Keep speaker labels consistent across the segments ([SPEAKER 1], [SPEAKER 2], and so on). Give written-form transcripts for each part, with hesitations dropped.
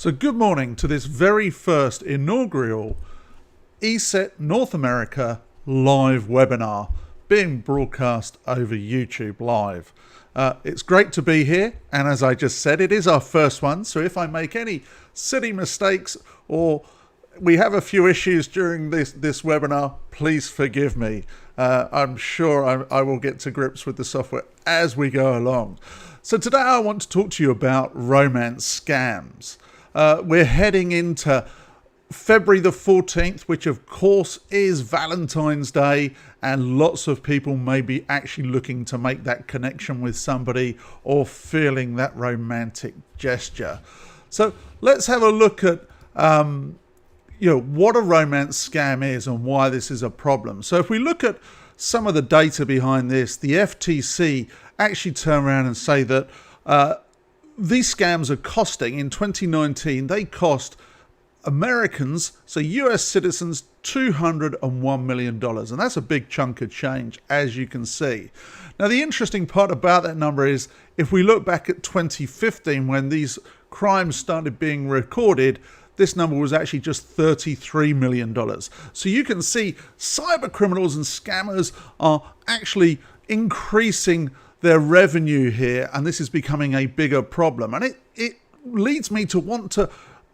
[SPEAKER 1] So good morning to this very first inaugural ESET North America live webinar being broadcast over YouTube Live. It's great to be here, and as I just said, it is our first one, so if I make any silly mistakes or we have a few issues during this webinar, please forgive me. I'm sure I will get to grips with the software as we go along. So today I want to talk to you about romance scams. We're heading into February the 14th, which of course is Valentine's Day, and lots of people may be actually looking to make that connection with somebody or feeling that romantic gesture. So let's have a look at what a romance scam is and why this is a problem. So if we look at some of the data behind this, the FTC actually turn around and say that these scams are costing, in 2019, they cost Americans, so US citizens, $201 million. And that's a big chunk of change, as you can see. Now, the interesting part about that number is, if we look back at 2015, when these crimes started being recorded, this number was actually just $33 million. So you can see cyber criminals and scammers are actually increasing their revenue here, and this is becoming a bigger problem. And it leads me to want to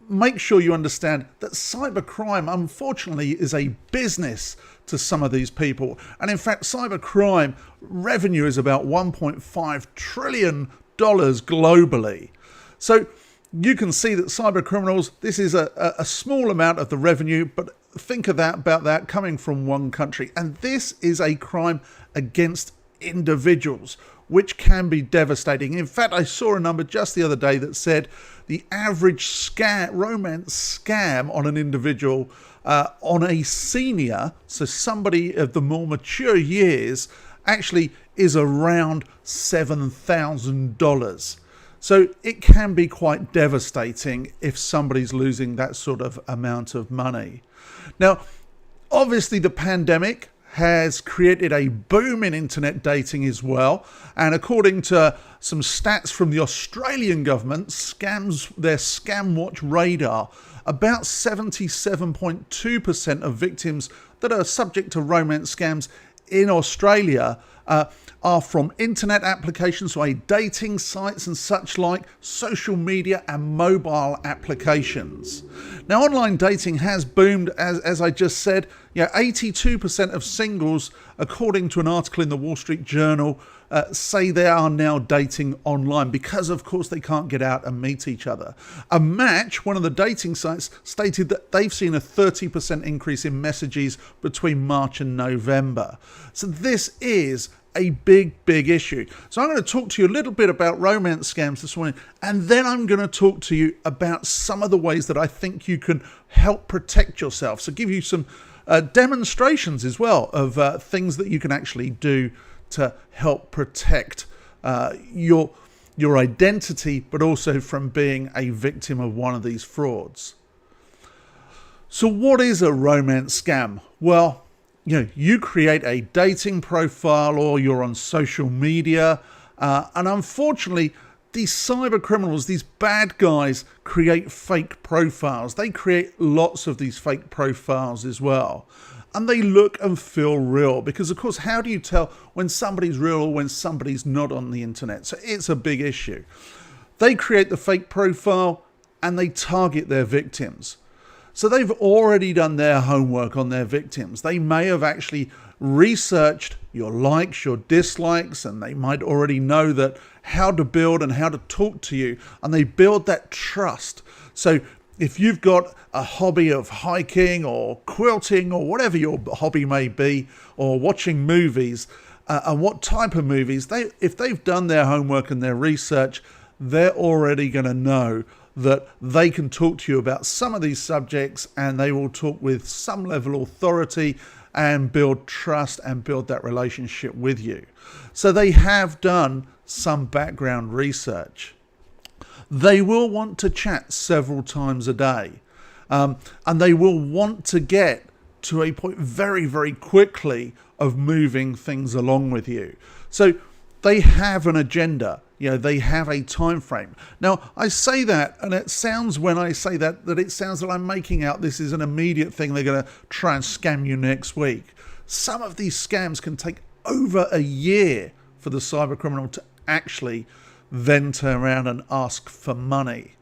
[SPEAKER 1] make sure you understand that cybercrime, unfortunately, is a business to some of these people. And in fact, cybercrime revenue is about $1.5 trillion globally. So you can see that cyber criminals, this is a small amount of the revenue, but think about that coming from one country. And this is a crime against individuals, which can be devastating. In fact, I saw a number just the other day that said the average romance scam on an individual, on a senior, so somebody of the more mature years, actually is around $7,000. So it can be quite devastating if somebody's losing that sort of amount of money. Now, obviously the pandemic has created a boom in internet dating as well. And according to some stats from the Australian government, their ScamWatch radar, about 77.2% of victims that are subject to romance scams in Australia are from internet applications, so dating sites and such like, social media and mobile applications. Now, online dating has boomed, as I just said. 82% of singles, according to an article in the Wall Street Journal, say they are now dating online because, of course, they can't get out and meet each other. A Match, one of the dating sites, stated that they've seen a 30% increase in messages between March and November. So this is a big issue. So I'm going to talk to you a little bit about romance scams this morning, and then I'm going to talk to you about some of the ways that I think you can help protect yourself. So give you some demonstrations as well of things that you can actually do to help protect your identity, but also from being a victim of one of these frauds. So what is a romance scam? Well, you create a dating profile or you're on social media, and unfortunately, these cyber criminals, these bad guys, create fake profiles. They create lots of these fake profiles as well. And they look and feel real because, of course, how do you tell when somebody's real or when somebody's not on the internet? So it's a big issue. They create the fake profile and they target their victims. So they've already done their homework on their victims. They may have actually researched your likes, your dislikes, and they might already know that how to build and how to talk to you, and they build that trust. So if you've got a hobby of hiking or quilting or whatever your hobby may be, or watching movies, and what type of movies, if they've done their homework and their research, they're already going to know that they can talk to you about some of these subjects, and they will talk with some level of authority and build trust and build that relationship with you. So they have done some background research. They will want to chat several times a day, and they will want to get to a point very quickly of moving things along with you. So they have an agenda. They have a time frame. Now, I say that, and it sounds, when I say that it sounds like I'm making out this is an immediate thing. They're going to try and scam you next week. Some of these scams can take over a year for the cyber criminal to actually then turn around and ask for money.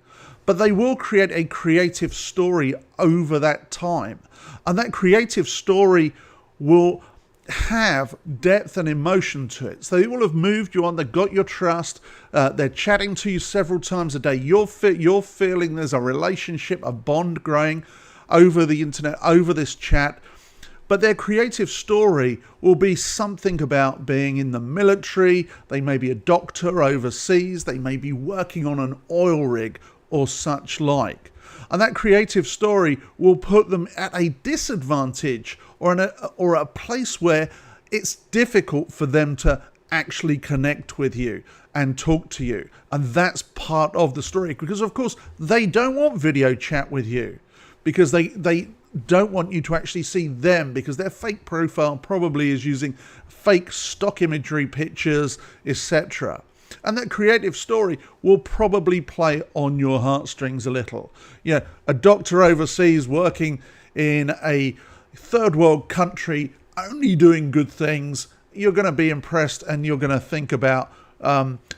[SPEAKER 1] But they will create a creative story over that time. And that creative story will have depth and emotion to it. So they will have moved you on, they've got your trust, they're chatting to you several times a day. You're feeling there's a relationship, a bond growing over the internet, over this chat. But their creative story will be something about being in the military. They may be a doctor overseas. They may be working on an oil rig or such like. And that creative story will put them at a disadvantage or a place where it's difficult for them to actually connect with you and talk to you. And that's part of the story, because of course they don't want video chat with you, because they don't want you to actually see them, because their fake profile probably is using fake stock imagery, pictures, etc. And that creative story will probably play on your heartstrings a little. A doctor overseas working in a third world country, only doing good things. You're going to be impressed, and you're going to think about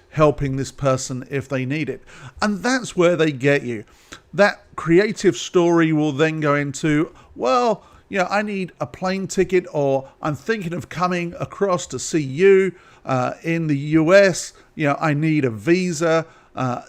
[SPEAKER 1] helping this person if they need it. And that's where they get you. That creative story will then go into, well, I need a plane ticket, or I'm thinking of coming across to see you in the US. I need a visa.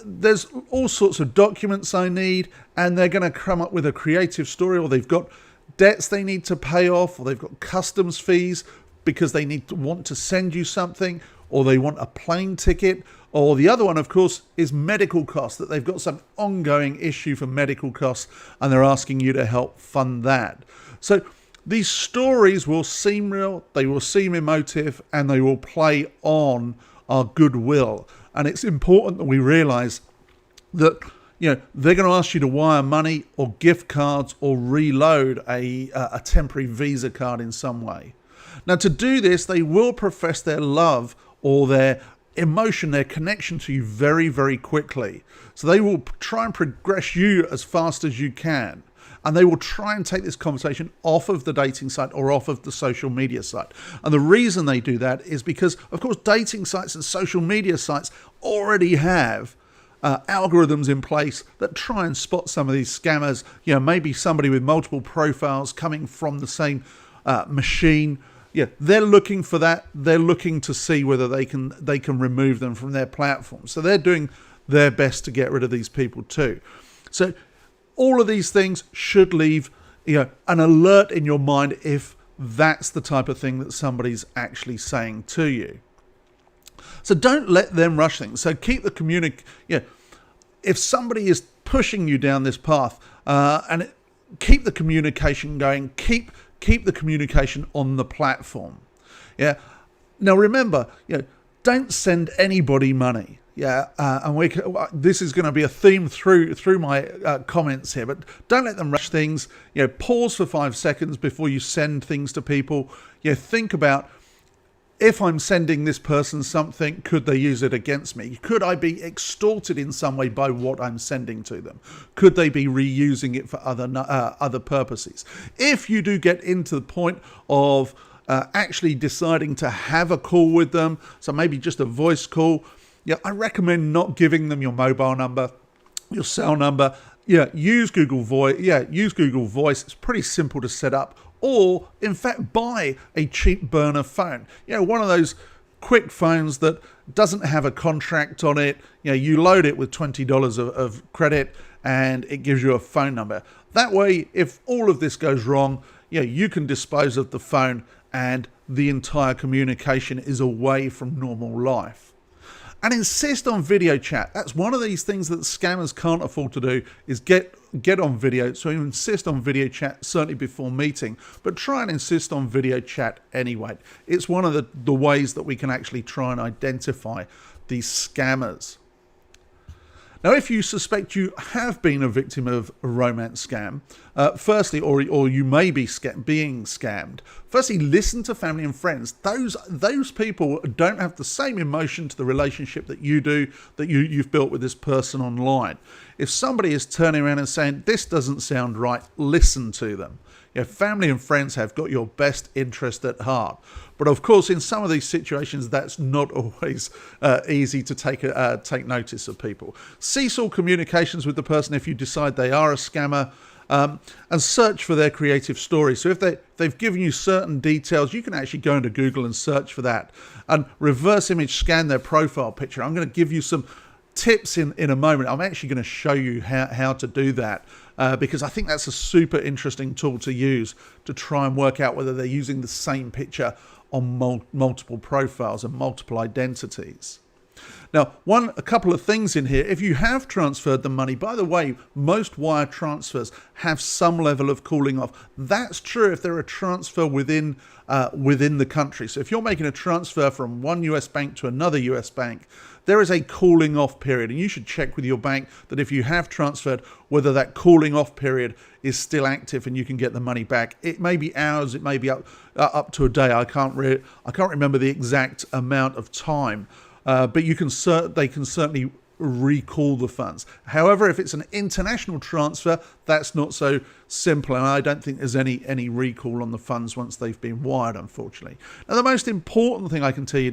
[SPEAKER 1] There's all sorts of documents I need, and they're going to come up with a creative story, or they've got debts they need to pay off, or they've got customs fees because they want to send you something, or they want a plane ticket. Or the other one, of course, is medical costs, that they've got some ongoing issue for medical costs and they're asking you to help fund that. So these stories will seem real, they will seem emotive, and they will play on our goodwill. And it's important that we realize that they're going to ask you to wire money or gift cards or reload a temporary Visa card in some way. Now, to do this, they will profess their love or their emotion, their connection to you very, very quickly. So they will try and progress you as fast as you can. And they will try and take this conversation off of the dating site or off of the social media site. And the reason they do that is because, of course, dating sites and social media sites already have algorithms in place that try and spot some of these scammers. Maybe somebody with multiple profiles coming from the same machine. They're looking for that. They're looking to see whether they can remove them from their platform. So they're doing their best to get rid of these people too. So all of these things should leave an alert in your mind if that's the type of thing that somebody's actually saying to you. So don't let them rush things. So keep the if somebody is pushing you down this path, keep the communication going. Keep the communication on the platform. Now remember, don't send anybody money. And this is going to be a theme through my comments here. But don't let them rush things. Pause for 5 seconds before you send things to people. Think about, if I'm sending this person something, could they use it against me? Could I be extorted in some way by what I'm sending to them? Could they be reusing it for other purposes? If you do get into the point of actually deciding to have a call with them, so maybe just a voice call, I recommend not giving them your mobile number, your cell number. Use Google Voice. Use Google Voice. It's pretty simple to set up. Or, in fact, buy a cheap burner phone. One of those quick phones that doesn't have a contract on it. You load it with $20 of credit and it gives you a phone number. That way, if all of this goes wrong, you can dispose of the phone and the entire communication is away from normal life. And insist on video chat. That's one of these things that scammers can't afford to do, is get on video. So insist on video chat, certainly before meeting, but try and insist on video chat anyway. It's one of the ways that we can actually try and identify these scammers. Now, if you suspect you have been a victim of a romance scam, firstly, or you may be being scammed, firstly, listen to family and friends. Those people don't have the same emotion to the relationship that you do, that you've built with this person online. If somebody is turning around and saying, this doesn't sound right, listen to them. Family and friends have got your best interest at heart. But of course, in some of these situations, that's not always easy to take notice of people. Cease all communications with the person if you decide they are a scammer, and search for their creative story. So if they've given you certain details, you can actually go into Google and search for that, and reverse image scan their profile picture. I'm going to give you some tips in a moment. I'm actually going to show you how to do that, because I think that's a super interesting tool to use to try and work out whether they're using the same picture on multiple profiles and multiple identities. Now, a couple of things in here. If you have transferred the money, by the way, most wire transfers have some level of cooling off. That's true if they're a transfer within the country. So if you're making a transfer from one US bank to another US bank, there is a cooling off period, and you should check with your bank that if you have transferred, whether that cooling off period is still active and you can get the money back. It may be hours, it may be up to a day. I can't remember the exact amount of time, but they can certainly recall the funds. However, if it's an international transfer, that's not so simple, and I don't think there's any recall on the funds once they've been wired, unfortunately. Now, the most important thing I can tell you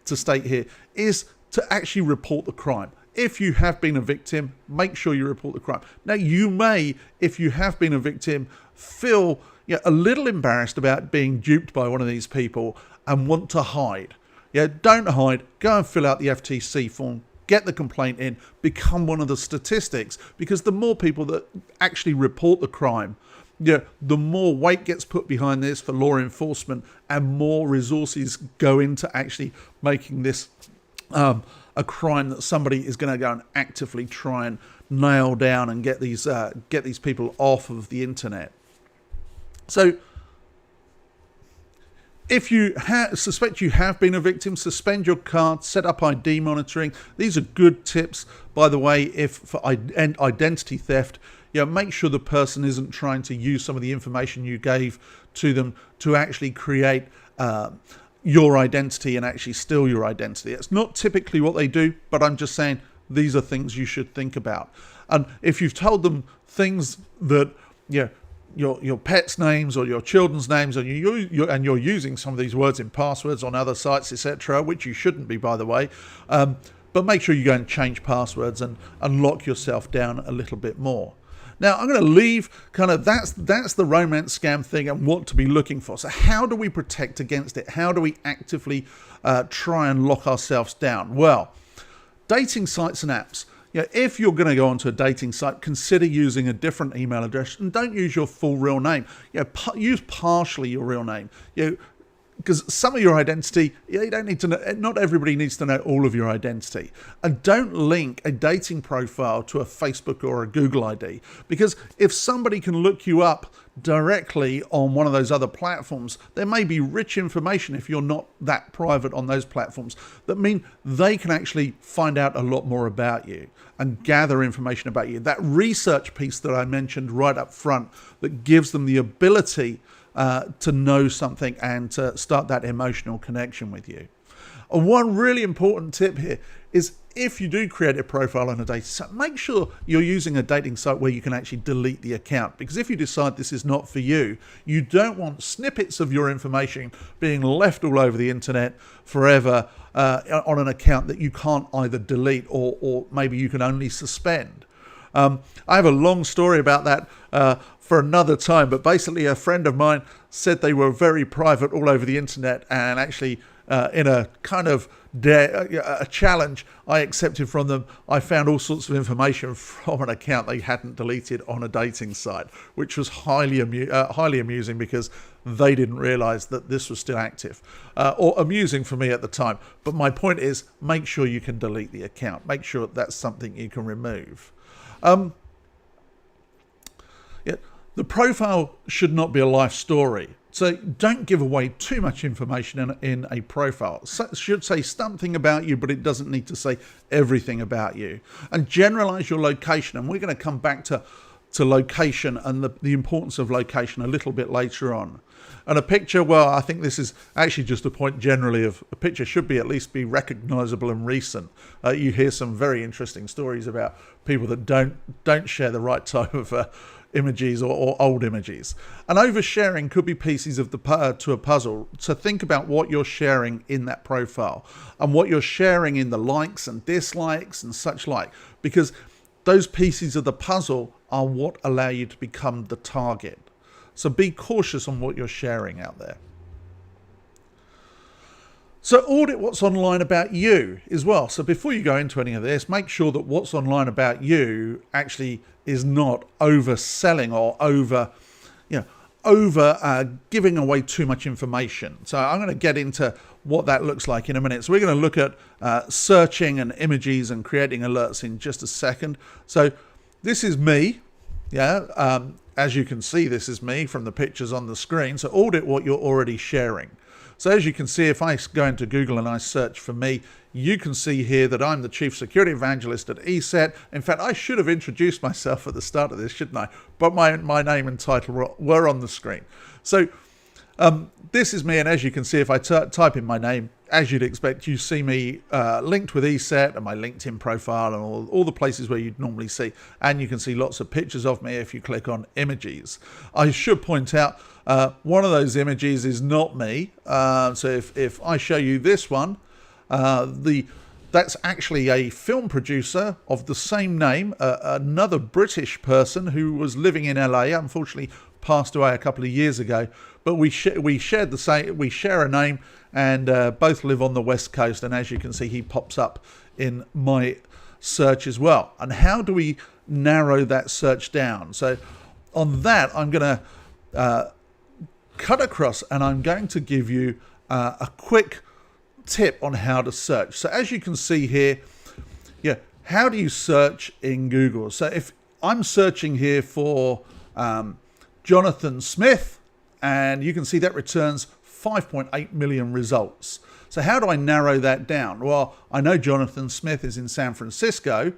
[SPEAKER 1] to state here is to actually report the crime. If you have been a victim, make sure you report the crime. Now, you may, if you have been a victim, feel a little embarrassed about being duped by one of these people and want to hide. Don't hide. Go and fill out the FTC form. Get the complaint in. Become one of the statistics, because the more people that actually report the crime, the more weight gets put behind this for law enforcement, and more resources go into actually making this a crime that somebody is going to go and actively try and nail down and get these people off of the internet. So if you suspect you have been a victim, suspend your card, set up ID monitoring. These are good tips, by the way, for identity theft. Make sure the person isn't trying to use some of the information you gave to them to actually create your identity and actually steal your identity. It's not typically what they do, but I'm just saying these are things you should think about. And if you've told them things that your pets' names or your children's names, and you're using some of these words in passwords on other sites, etc., which you shouldn't be, by the way, but make sure you go and change passwords and lock yourself down a little bit more. Now, I'm going to leave that's the romance scam thing and what to be looking for. So how do we protect against it? How do we actively try and lock ourselves down? Well, dating sites and apps. If you're going to go onto a dating site, consider using a different email address, and don't use your full real name. Use partially your real name. Because some of your identity, you don't need to know. Not everybody needs to know all of your identity. And don't link a dating profile to a Facebook or a Google ID, because if somebody can look you up directly on one of those other platforms, there may be rich information, if you're not that private on those platforms, that mean they can actually find out a lot more about you and gather information about you. That research piece that I mentioned right up front, that gives them the ability to know something and to start that emotional connection with you. And one really important tip here is, if you do create a profile on a dating site, make sure you're using a dating site where you can actually delete the account, because if you decide this is not for you, you don't want snippets of your information being left all over the internet forever on an account that you can't either delete or maybe you can only suspend. I have a long story about that for another time, but basically a friend of mine said they were very private all over the internet, and actually in a kind of a challenge I accepted from them, I found all sorts of information from an account they hadn't deleted on a dating site, which was highly amusing, because they didn't realize that this was still active, or amusing for me at the time. But my point is, make sure you can delete the account. Make sure that's something you can remove. The profile should not be a life story. So don't give away too much information in a profile. So it should say something about you, but it doesn't need to say everything about you. And generalize your location. And we're going to come back to location and the importance of location a little bit later on. And a picture, well, I think this is actually just a point generally of a picture should be at least be recognizable and recent. You hear some very interesting stories about people that don't share the right type of images or old images. And oversharing could be pieces of to a puzzle. So think about what you're sharing in that profile and what you're sharing in the likes and dislikes and such like, because those pieces of the puzzle are what allow you to become the target. So be cautious on what you're sharing out there. So audit what's online about you as well. So before you go into any of this, make sure that what's online about you actually is not overselling or over giving away too much information. So I'm going to get into what that looks like in a minute. So we're going to look at searching and images and creating alerts in just a second. So this is me. As you can see, this is me from the pictures on the screen. So audit what you're already sharing. So as you can see, if I go into Google and I search for me, you can see here that I'm the Chief Security Evangelist at ESET. In fact, I should have introduced myself at the start of this, shouldn't I? But my name and title were on the screen. So this is me, and as you can see, if I type in my name, as you'd expect, you see me linked with ESET and my LinkedIn profile and all the places where you'd normally see. And you can see lots of pictures of me if you click on images. I should point out, one of those images is not me. So if I show you this one, that's actually a film producer of the same name, another British person who was living in LA, unfortunately passed away a couple of years ago. But we share a name, and both live on the West Coast. And as you can see, he pops up in my search as well. And how do we narrow that search down? So on that, I'm going to cut across, and I'm going to give you a quick tip on how to search. So as you can see here, how do you search in Google? So if I'm searching here for Jonathan Smith, and you can see that returns 5.8 million results. So how do I narrow that down? Well, I know Jonathan Smith is in San Francisco,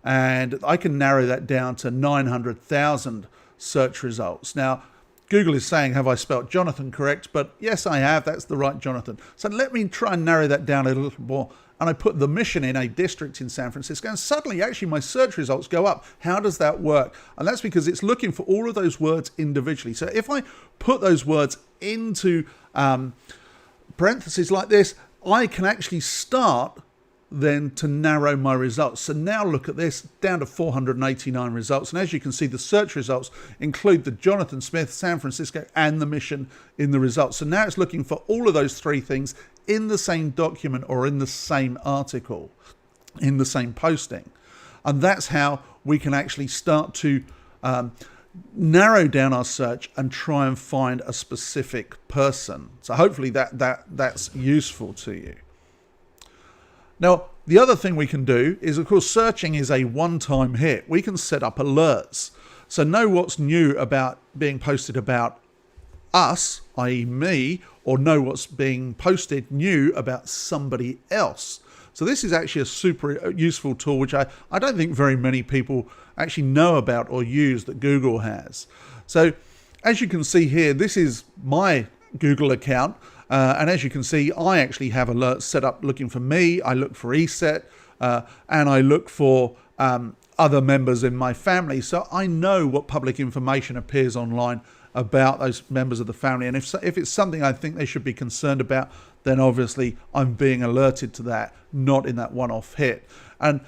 [SPEAKER 1] and I can narrow that down to 900,000 search results. Now, Google is saying, have I spelt Jonathan correct? But yes, I have. That's the right Jonathan. So let me try and narrow that down a little more. And I put the Mission in a district in San Francisco, and suddenly actually my search results go up. How does that work? And that's because it's looking for all of those words individually. So if I put those words into parentheses like this, I can actually start then to narrow my results. So now look at this, down to 489 results. And as you can see, the search results include the Jonathan Smith, San Francisco, and the Mission in the results. So now it's looking for all of those three things in the same document or in the same article, in the same posting. And that's how we can actually start to narrow down our search and try and find a specific person. So hopefully that's useful to you. Now, the other thing we can do is, of course, searching is a one-time hit. We can set up alerts. So know what's new about being posted about us, i.e. me, or know what's being posted new about somebody else. So this is actually a super useful tool, which I don't think very many people actually know about or use, that Google has. So as you can see here, this is my Google account. And as you can see, I actually have alerts set up looking for me. I look for ESET, and I look for other members in my family. So I know what public information appears online about those members of the family. And if it's something I think they should be concerned about, then obviously I'm being alerted to that, not in that one-off hit. And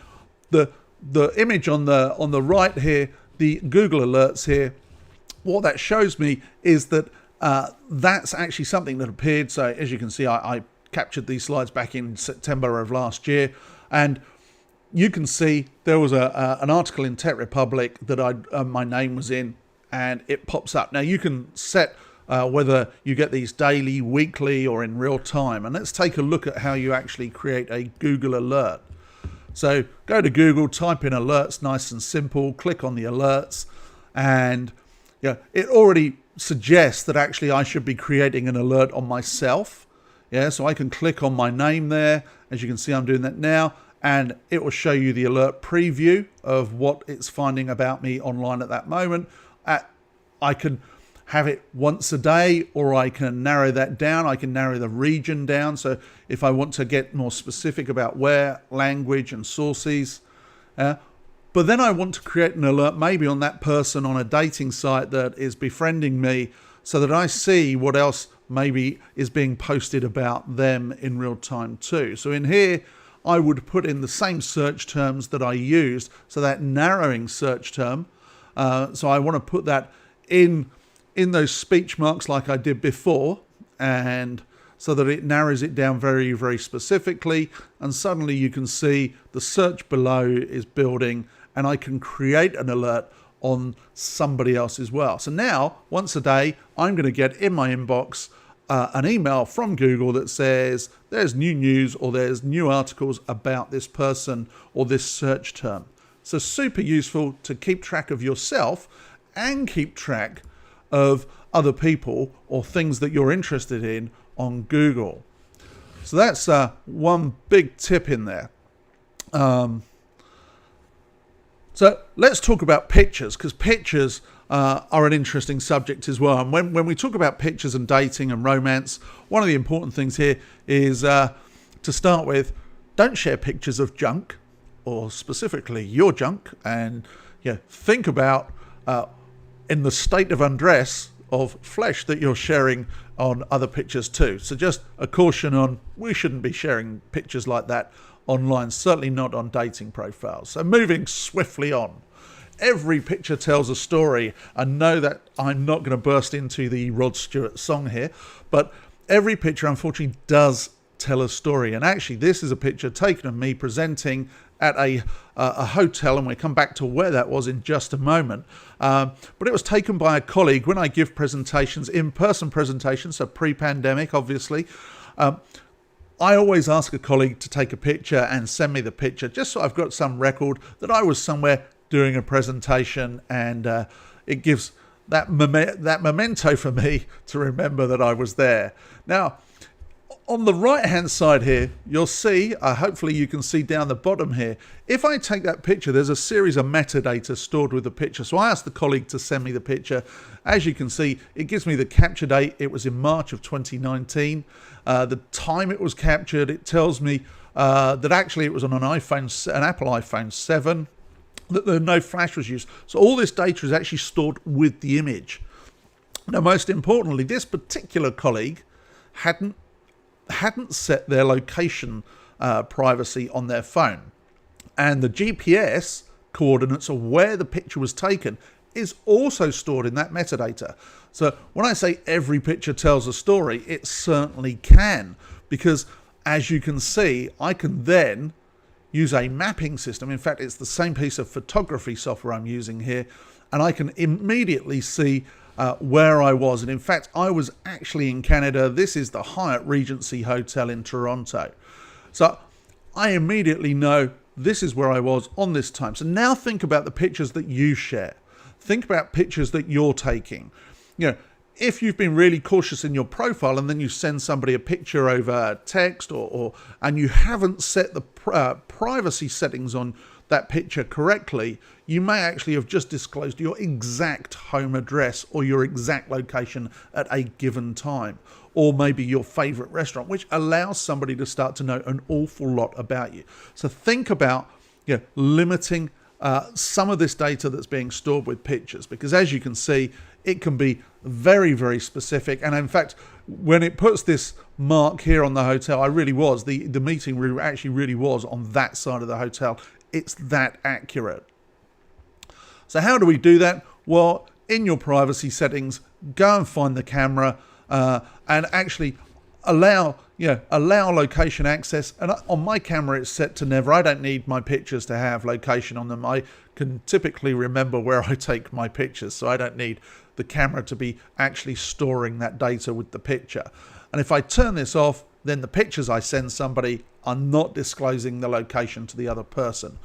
[SPEAKER 1] the image on the right here, the Google alerts here, what that shows me is that that's actually something that appeared. So as you can see, I captured these slides back in September of last year, and you can see there was an article in Tech Republic that my name was in, and it pops up. Now you can set whether you get these daily, weekly, or in real time. And let's take a look at how you actually create a Google alert. So go to Google, type in alerts, nice and simple, click on the alerts, and it already suggest that actually I should be creating an alert on myself. Yeah, so I can click on my name there. As you can see, I'm doing that now, and it will show you the alert preview of what it's finding about me online at that moment. I can have it once a day, or I can narrow that down. I can narrow the region down. So if I want to get more specific about where, language and sources, but then I want to create an alert maybe on that person on a dating site that is befriending me, so that I see what else maybe is being posted about them in real time too. So in here, I would put in the same search terms that I used. So that narrowing search term. So I want to put that in those speech marks like I did before, and so that it narrows it down very, very specifically. And suddenly you can see the search below is building, and I can create an alert on somebody else as well. So now, once a day, I'm going to get in my inbox an email from Google that says there's new news or there's new articles about this person or this search term. So super useful to keep track of yourself and keep track of other people or things that you're interested in on Google. So that's one big tip in there. So let's talk about pictures, because pictures are an interesting subject as well. And when we talk about pictures and dating and romance, one of the important things here is to start with, don't share pictures of junk, or specifically your junk, and think about in the state of undress of flesh that you're sharing on other pictures too. So just a caution on, we shouldn't be sharing pictures like that online, certainly not on dating profiles. So moving swiftly on. Every picture tells a story. I know that I'm not going to burst into the Rod Stewart song here, but every picture unfortunately does tell a story. And actually this is a picture taken of me presenting at a hotel, and we'll come back to where that was in just a moment. But it was taken by a colleague when I give presentations, in-person presentations, so pre-pandemic obviously. I always ask a colleague to take a picture and send me the picture, just so I've got some record that I was somewhere doing a presentation, and it gives that memento for me to remember that I was there. Now, on the right hand side here, you'll see, hopefully you can see down the bottom here, if I take that picture, there's a series of metadata stored with the picture. So I asked the colleague to send me the picture. As you can see, it gives me the capture date. It was in March of 2019. The time it was captured, it tells me that actually it was on an Apple iPhone 7, that no flash was used. So all this data is actually stored with the image. Now, most importantly, this particular colleague hadn't set their location privacy on their phone, and the GPS coordinates of where the picture was taken is also stored in that metadata. So when I say every picture tells a story, it certainly can, because as you can see, I can then use a mapping system. In fact, it's the same piece of photography software I'm using here, and I can immediately see where I was. And in fact, I was actually in Canada. This is the Hyatt Regency Hotel in Toronto. So I immediately know this is where I was on this time. So now think about the pictures that you share. Think about pictures that you're taking. If you've been really cautious in your profile and then you send somebody a picture over text and you haven't set the privacy settings on that picture correctly, you may actually have just disclosed your exact home address or your exact location at a given time, or maybe your favorite restaurant, which allows somebody to start to know an awful lot about you. So think about limiting some of this data that's being stored with pictures, because as you can see, it can be very, very specific. And in fact, when it puts this mark here on the hotel, the meeting room actually really was on that side of the hotel. It's that accurate. So how do we do that? Well, in your privacy settings, go and find the camera and actually allow location access. And on my camera, it's set to never. I don't need my pictures to have location on them. I can typically remember where I take my pictures, so I don't need the camera to be actually storing that data with the picture. And if I turn this off, then the pictures I send somebody are not disclosing the location to the other person.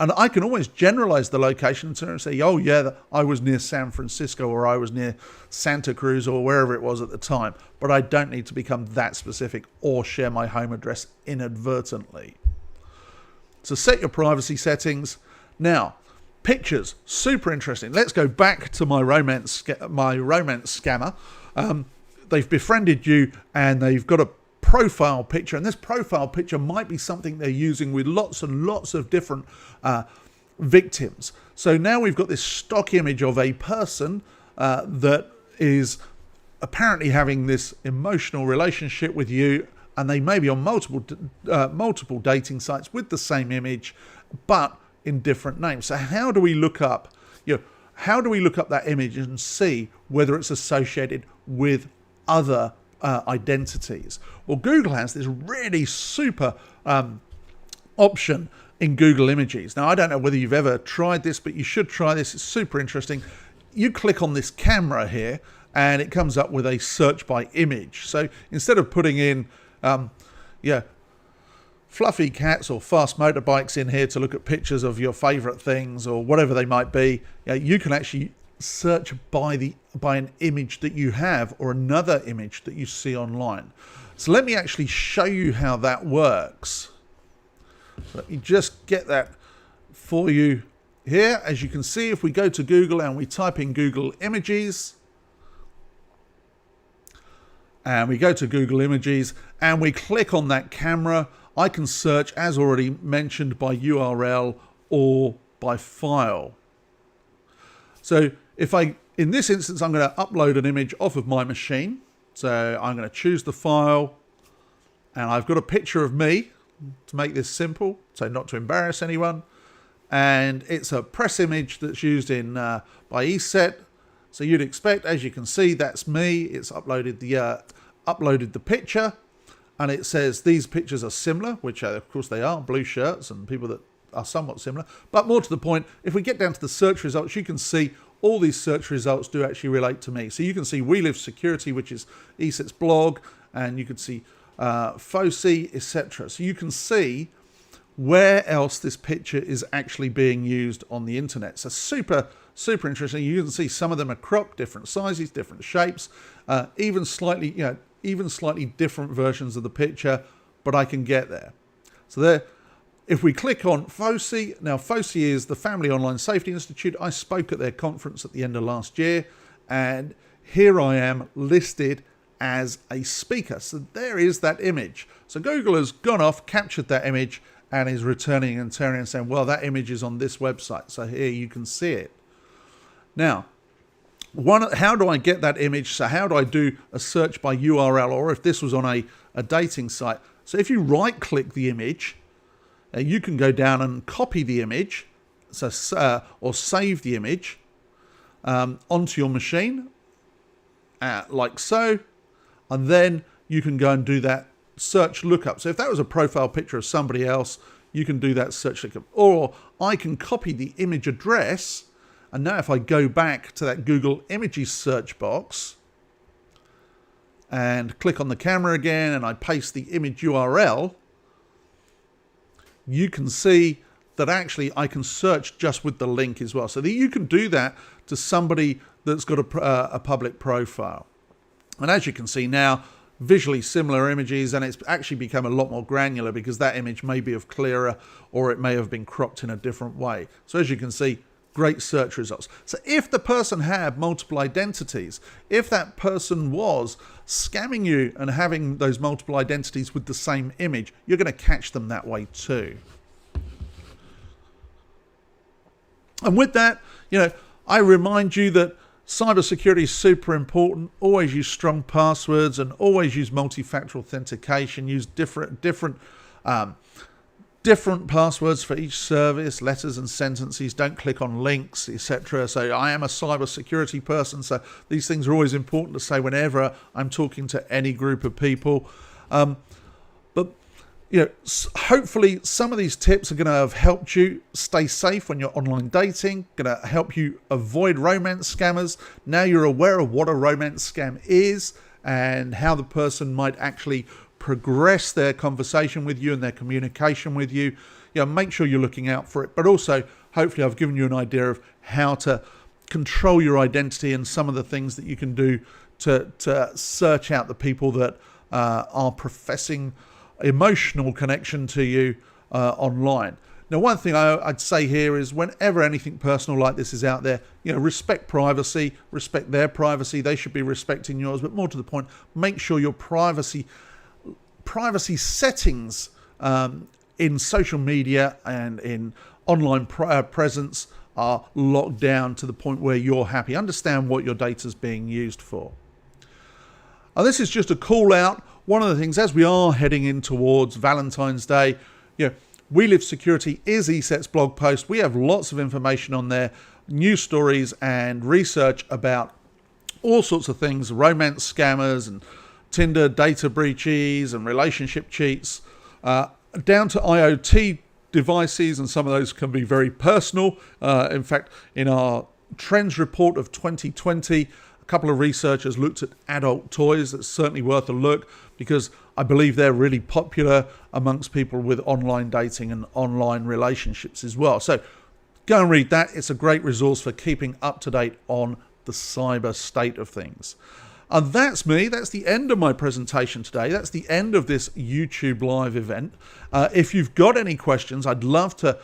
[SPEAKER 1] And I can always generalize the location and say, oh yeah, I was near San Francisco, or I was near Santa Cruz, or wherever it was at the time. But I don't need to become that specific or share my home address inadvertently. So set your privacy settings. Now, pictures, super interesting. Let's go back to my romance scammer. They've befriended you and they've got a profile picture, and this profile picture might be something they're using with lots and lots of different victims. So now we've got this stock image of a person that is apparently having this emotional relationship with you, and they may be on multiple dating sites with the same image but in different names. So how do we look up that image and see whether it's associated with other identities? Well, Google has this really super option in Google Images. Now, I don't know whether you've ever tried this, but you should try this. It's super interesting. You click on this camera here and it comes up with a search by image. So instead of putting in fluffy cats or fast motorbikes in here to look at pictures of your favorite things or whatever they might be, you can actually search by an image that you have or another image that you see online. So let me actually show you how that works. So let me just get that for you here. As you can see, if we go to Google and we type in Google Images, and we go to Google Images and we click on that camera, I can search, as already mentioned, by URL or by file. So in this instance, I'm going to upload an image off of my machine. So I'm going to choose the file, and I've got a picture of me to make this simple, so not to embarrass anyone. And it's a press image that's used in by ESET. So you'd expect, as you can see, that's me. It's uploaded the picture, and it says these pictures are similar, which of course they are, blue shirts and people that are somewhat similar. But more to the point, if we get down to the search results, you can see all these search results do actually relate to me. So you can see We Live Security, which is ESET's blog, and you can see FOSI, etc. So you can see where else this picture is actually being used on the internet. So super interesting. You can see some of them are cropped, different sizes, different shapes, even slightly different versions of the picture, but I can get there. So there. If we click on FOSI, now FOSI is the Family Online Safety Institute. I spoke at their conference at the end of last year, and here I am listed as a speaker. So there is that image. So Google has gone off, captured that image, and is returning and turning and saying, well, that image is on this website. So here you can see it. Now, how do I get that image? So how do I do a search by URL, or if this was on a dating site? So if you right-click the image, you can go down and copy the image, or save the image onto your machine, like so, and then you can go and do that search lookup. So if that was a profile picture of somebody else, you can do that search lookup. Or I can copy the image address, and now if I go back to that Google Images search box and click on the camera again, and I paste the image URL, you can see that actually I can search just with the link as well. So that you can do that to somebody that's got a public profile. And as you can see now, visually similar images, and it's actually become a lot more granular because that image may be of clearer, or it may have been cropped in a different way. So as you can see, great search results. So if the person had multiple identities, if that person was scamming you and having those multiple identities with the same image, you're going to catch them that way too. And with that, I remind you that cybersecurity is super important. Always use strong passwords and always use multi-factor authentication. Use different passwords for each service, letters and sentences. Don't click on links, etc. So I am a cybersecurity person, so these things are always important to say whenever I'm talking to any group of people. But hopefully some of these tips are going to have helped you stay safe when you're online dating, going to help you avoid romance scammers. Now you're aware of what a romance scam is and how the person might actually progress their conversation with you and their communication with you. Make sure you're looking out for it. But also, hopefully, I've given you an idea of how to control your identity and some of the things that you can do to search out the people that are professing emotional connection to you online. Now, one thing I'd say here is whenever anything personal like this is out there, respect privacy, respect their privacy. They should be respecting yours. But more to the point, make sure your privacy settings in social media and in online presence are locked down to the point where you're happy. Understand what your data is being used for. And this is just a call out. One of the things, as we are heading in towards Valentine's Day, We Live Security is ESET's blog post. We have lots of information on there, news stories and research about all sorts of things, romance scammers and Tinder data breaches and relationship cheats, down to IoT devices, and some of those can be very personal. In fact, in our trends report of 2020, a couple of researchers looked at adult toys. That's certainly worth a look because I believe they're really popular amongst people with online dating and online relationships as well. So go and read that. It's a great resource for keeping up to date on the cyber state of things. And that's me. That's the end of my presentation today. That's the end of this YouTube live event. If you've got any questions, I'd love to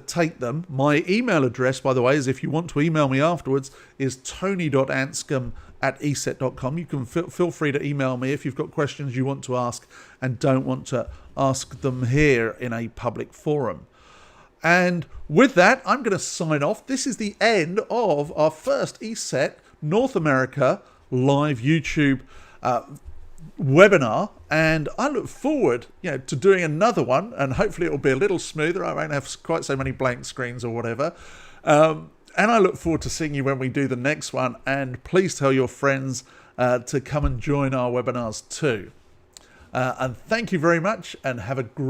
[SPEAKER 1] take them. My email address, by the way, is, if you want to email me afterwards, is tony.anscombe@eset.com. You can feel free to email me if you've got questions you want to ask and don't want to ask them here in a public forum. And with that, I'm going to sign off. This is the end of our first ESET North America live YouTube webinar, and I look forward to doing another one, and hopefully it'll be a little smoother. I won't have quite so many blank screens or whatever, and I look forward to seeing you when we do the next one. And please tell your friends to come and join our webinars too, and thank you very much, and have a great